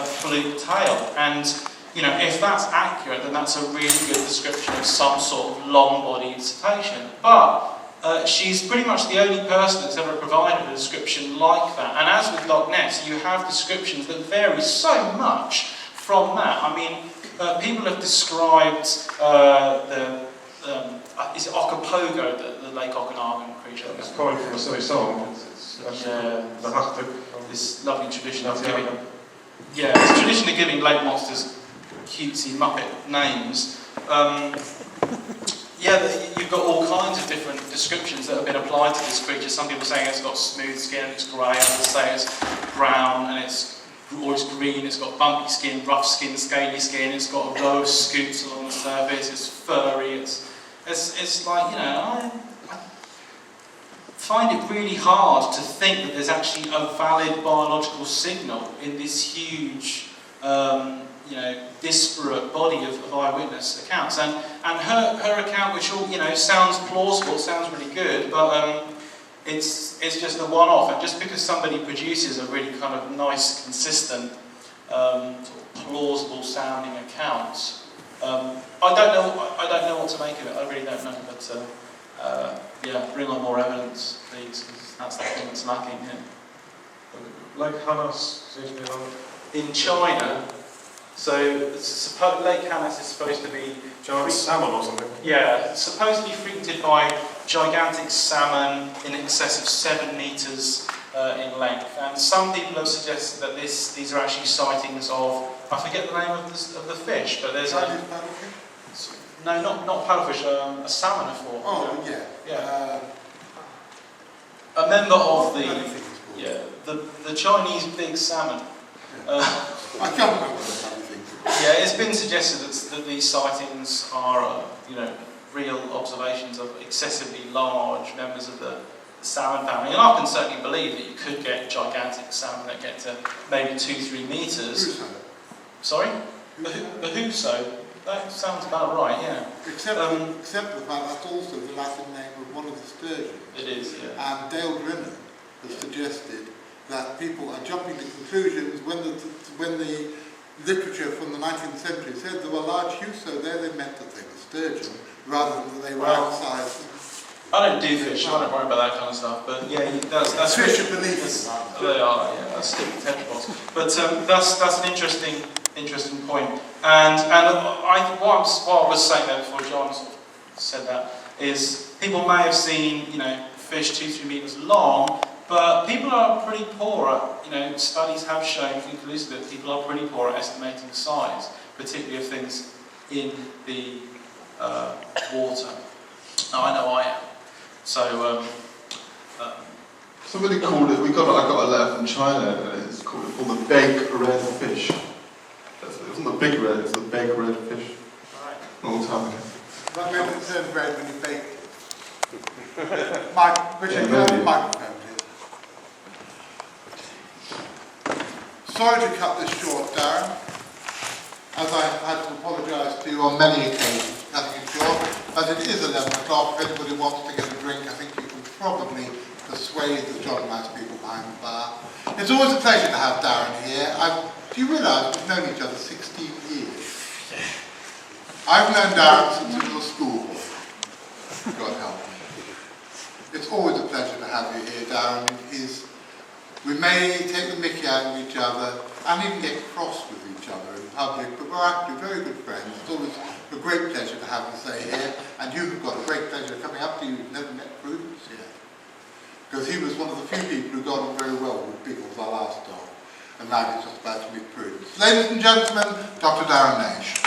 fluke tail. And, you know, if that's accurate, then that's a really good description of some sort of long-bodied cetacean. But she's pretty much the only person that's ever provided a description like that. And as with Loch Ness, you have descriptions that vary so much from that. I mean, people have described is it Okopogo, the Lake Okanagan creature? It's coined from a silly song. It's the Hachtuk. This lovely tradition of giving, this tradition of giving lake monsters cutesy Muppet names. You've got all kinds of different descriptions that have been applied to this creature. Some people saying it's got smooth skin, it's grey, others say it's brown, and it's green, it's got bumpy skin, rough skin, scaly skin, it's got a row of scoots along the surface, it's furry, it's like, you know, I find it really hard to think that there's actually a valid biological signal in this huge, disparate body of eyewitness accounts. And her account, which all, you know, sounds plausible, sounds really good, but it's just a one-off. And just because somebody produces a really kind of nice, consistent, sort of plausible-sounding account, I don't know what to make of it. I really don't know. But bring on more evidence, please, because that's the thing that's lacking here. Lake Hannes seems to be another. In China, so Lake Hannes is supposed to be Giant salmon or something? Yeah, supposedly frequented by gigantic salmon in excess of 7 metres in length. And some people have suggested that these are actually sightings of, I forget the name of the fish, but there's no, not paddlefish, a salmon form. Oh, yeah. Yeah. A member of the Chinese big salmon. I can't remember what the funny thing is. Yeah, it's been suggested that these sightings are, real observations of excessively large members of the salmon family, and I can certainly believe that you could get gigantic salmon that get to maybe 2-3 metres. Sorry? The Huso? That sounds about right, yeah. Except the fact that's also the Latin name of one of the sturgeons. It is, yeah. And Dale Drinnen has suggested that people are jumping to conclusions when the literature from the 19th century said there were large Huso there, they meant that they were sturgeon rather than that they were outside. I don't do fish, I don't worry about that kind of stuff, but yeah, that's fish are beneath. They are, yeah, that's still tetrapods. But that's an interesting point. And what I was saying there before John sort of said that is people may have seen, you know, fish 2-3 metres long, but people are pretty poor at, you know, studies have shown conclusively that people are pretty poor at estimating size, particularly of things in the water. Now I know I am. So somebody called it. I got a letter from China, and it's called the big red fish. It wasn't the big red; it's the big red fish. right. A long time ago. That made it turn red when you bake it. Microphone, please. Sorry to cut this short, Darren, as I had to apologise to you on many occasions, cutting it short, as it is 11 o'clock. If anybody wants to get a drink, I think you can probably persuade the John Mass people behind the bar. It's always a pleasure to have Darren here. Do you realise we've known each other 16 years? I've known Darren since he was a schoolboy. God help me. It's always a pleasure to have you here, Darren. We may take the mickey out of each other and even get cross with each other in public, but we're actually very good friends. It's always a great pleasure to have you stay here, and you've got a great pleasure coming up to you. You've never met Prudence yet, because he was one of the few people who got on very well with Biggles, our last dog, and now he's just about to meet Prudence. Ladies and gentlemen, Dr. Darren Naish.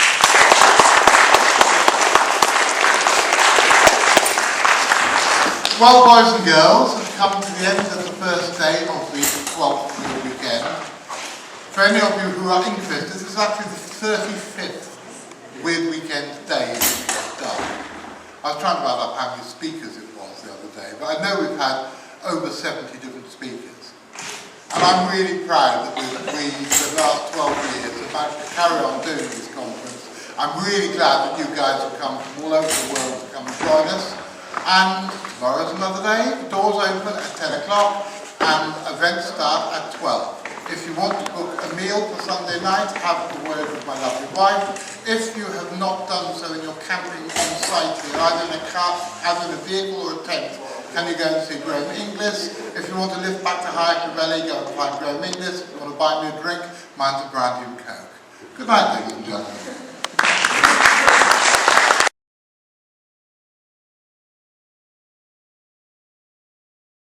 Well, boys and girls, have come to the end of the first day of the 12th weekend. For any of you who are interested, this is actually the 35th Weird Weekend day we've done. I was trying to find out how many speakers it was the other day, but I know we've had over 70 different speakers. And I'm really proud that for the last 12 years, have managed to carry on doing this conference. I'm really glad that you guys have come from all over the world to come and join us. And tomorrow's another day. The doors open at 10 o'clock and events start at 12. If you want to book a meal for Sunday night, have a word with my lovely wife. If you have not done so and you're camping on site here, either in a car, either in a vehicle or a tent, can you go and see Graham Inglis? If you want to lift back to High Valley, go and find Graham Inglis. If you want to buy me a drink, mine's a brandy and coke. Good night, ladies and gentlemen.